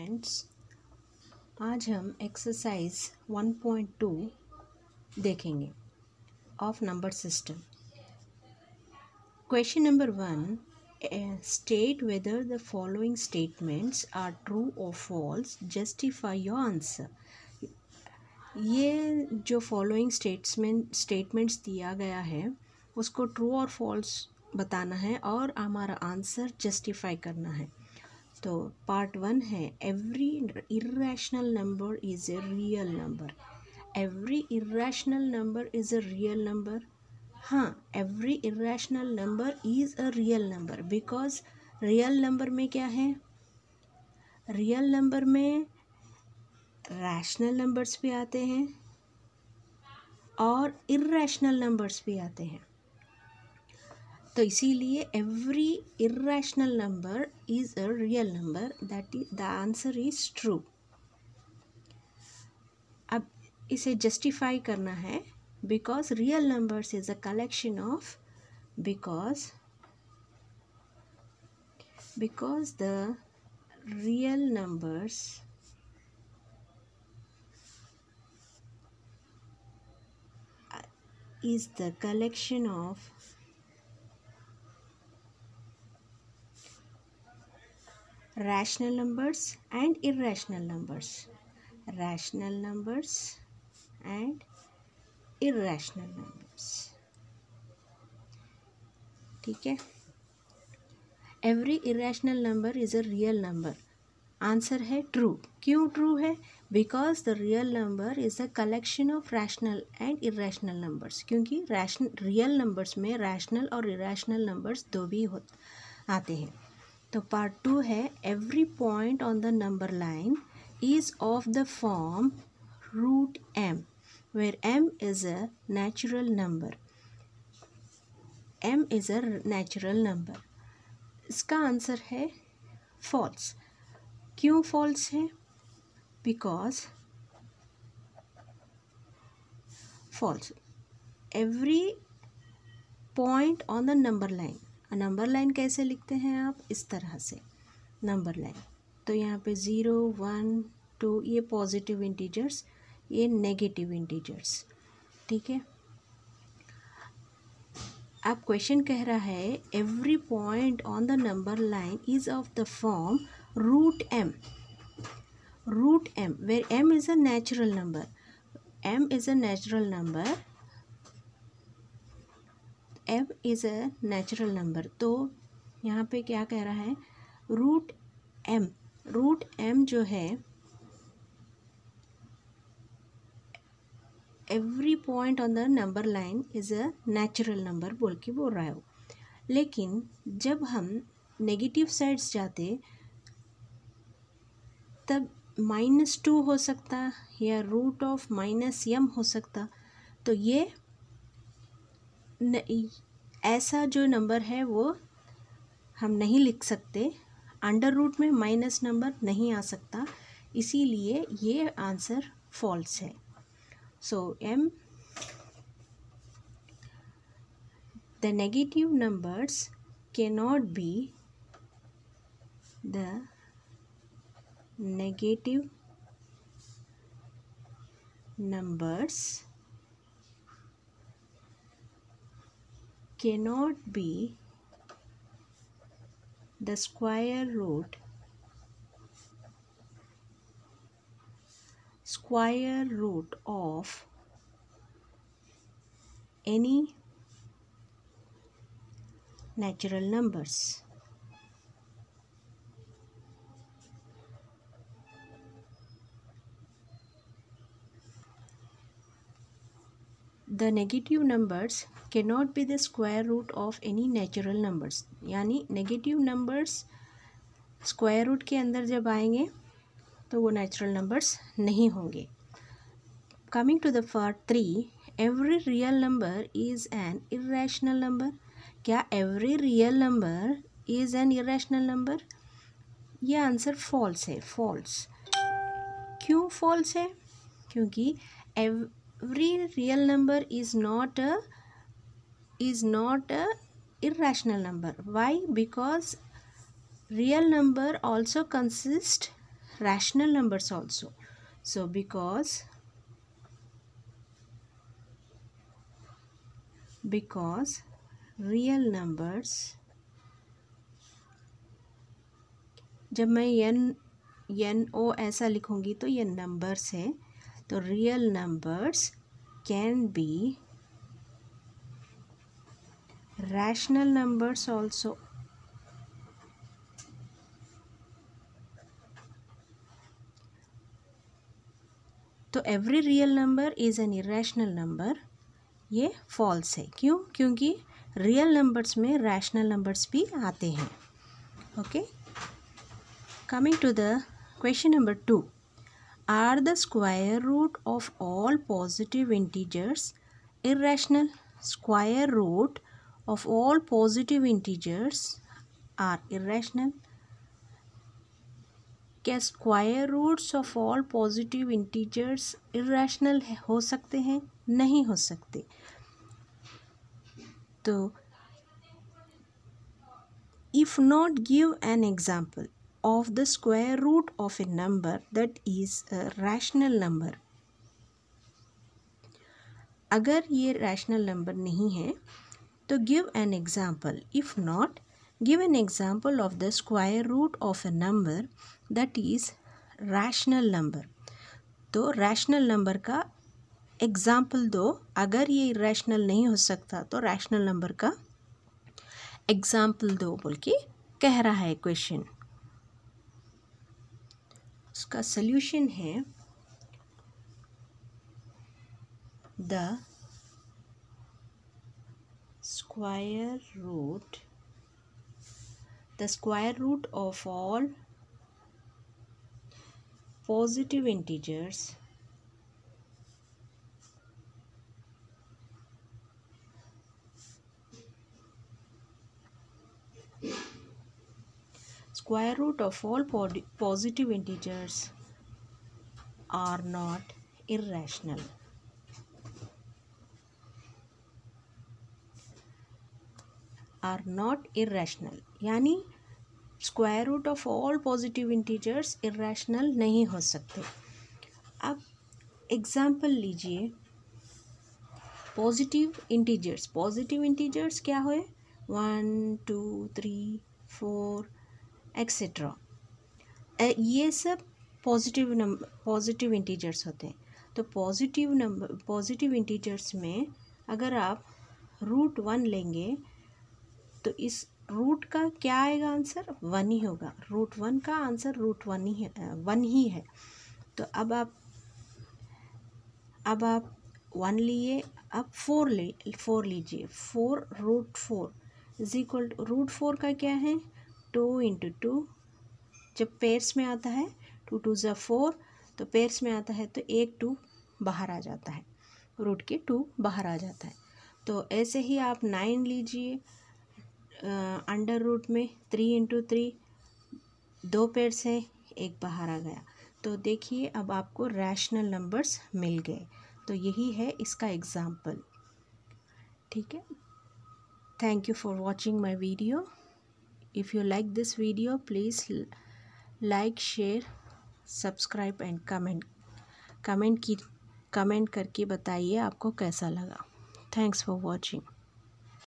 Students, आज हम exercise 1.2 देखेंगे of number system. Question number 1, state whether the following statements are true और false, justify your answer. ये जो फॉलोइंग स्टेटमेंट्स दिया गया है उसको ट्रू और फॉल्स बताना है और हमारा आंसर जस्टिफाई करना है। तो पार्ट 1 है, every irrational number is a real number. Every irrational number is a real number. हाँ, every irrational number is a real number because real number में क्या है, रियल नंबर में रैशनल नंबर्स भी आते हैं और इर्रेशनल नंबर्स भी आते हैं। तो इसीलिए every irrational number is a real number, that is the answer is true. अब इसे जस्टिफाई करना है, because real numbers is a collection of, because the real numbers is the collection of rational numbers and irrational numbers, rational numbers and irrational numbers। ठीक है, every irrational number is a real number. Answer है true. क्यों true है? Because the real number is a collection of rational and irrational numbers, क्योंकि real numbers में rational और irrational numbers दो भी आते हैं। तो पार्ट 2 है, every point on the number line is of the form root m, where m is a natural number. m is a natural number. इसका आंसर है फॉल्स। क्यों फॉल्स है? Because false, every point on the number line. Number line कैसे लिखते हैं आप? इस तरह से नंबर लाइन। तो यहाँ पे 0, 1, 2 ये पॉजिटिव इंटीजर्स, ये नेगेटिव इंटीजर्स। ठीक है, अब क्वेश्चन कह रहा है every point on the number line is of the form root m, root m where m is a natural number, m is a natural number, m is a natural number। तो यहाँ पे क्या कह रहा है, रूट m जो है every point on the number line is a natural number बोल के बोल रहा है वो। लेकिन जब हम नेगेटिव साइड्स जाते तब -2 हो सकता या रूट ऑफ -m हो सकता। तो ये ऐसा जो नंबर है वो हम नहीं लिख सकते, अंडर रूट में माइनस नंबर नहीं आ सकता, इसीलिए ये आंसर फॉल्स है। सो m, the negative numbers cannot be, the negative numbers cannot be the square root of any natural numbers। The negative numbers cannot be the square root of any natural numbers, यानी negative numbers square root के अंदर जब आएंगे तो वो natural numbers नहीं होंगे। Coming to the part 3, every real number is an irrational number. क्या every real number is an irrational number? ये आंसर फॉल्स है, फॉल्स। क्यों फॉल्स है? क्योंकि every real number is not a irrational number. Why? Because real number also consist rational numbers also. So because real numbers, जब मैं N O ऐसा लिखूंगी तो ये नंबर्स है, तो real numbers can be rational numbers also. तो every real number is an irrational number, ये फॉल्स है. क्यों? क्योंकि रियल नंबर्स में रैशनल नंबर्स भी आते हैं. Okay, coming to the question number 2. Are the square root of all positive integers irrational? Square root of all positive integers are irrational. क्या square roots of all positive integers irrational हो सकते हैं? नहीं हो सकते. तो if not give an example of the square root of a number that is a rational number. अगर ये रैशनल नंबर नहीं है तो give an example. If not, give an example of the square root of a number that is rational number. तो rational number का example दो. अगर ये रैशनल नहीं हो सकता तो रैशनल नंबर का एग्जाम्पल दो बोल के कह रहा है क्वेश्चन. उसका सल्यूशन है the square root of all positive integers square root of all positive integers are not irrational. Are not irrational यानी square root of all positive integers irrational नहीं हो सकते. अब एग्जाम्पल लीजिए. पॉजिटिव इंटीजर्स क्या हुए? 1 2 3 4 एक्सेट्रा. ये सब पॉजिटिव इंटीजर्स होते हैं. तो पॉजिटिव इंटीजर्स में अगर आप रूट 1 लेंगे तो इस रूट का क्या आएगा आंसर? 1 ही होगा. रूट 1 का आंसर रूट 1 ही है. तो अब आप 1 लिए, अब 4 लीजिए. 4 root 4 is equal to root 4 का क्या है? 2 इंटू 2. जब पेयर्स में आता है 2 2 ज़ा 4, तो पेयर्स में आता है तो एक 2 बाहर आ जाता है, रूट के 2 बाहर आ जाता है. तो ऐसे ही आप 9 लीजिए. अंडर रूट में 3 इंटू 3, 2 पेयर्स है, एक बाहर आ गया. तो देखिए अब आपको रैशनल नंबर्स मिल गए. तो यही है इसका एग्जाम्पल. ठीक है. Thank you for watching my video. If you like this video please like, share, subscribe and comment करके बताइए आपको कैसा लगा. Thanks for watching.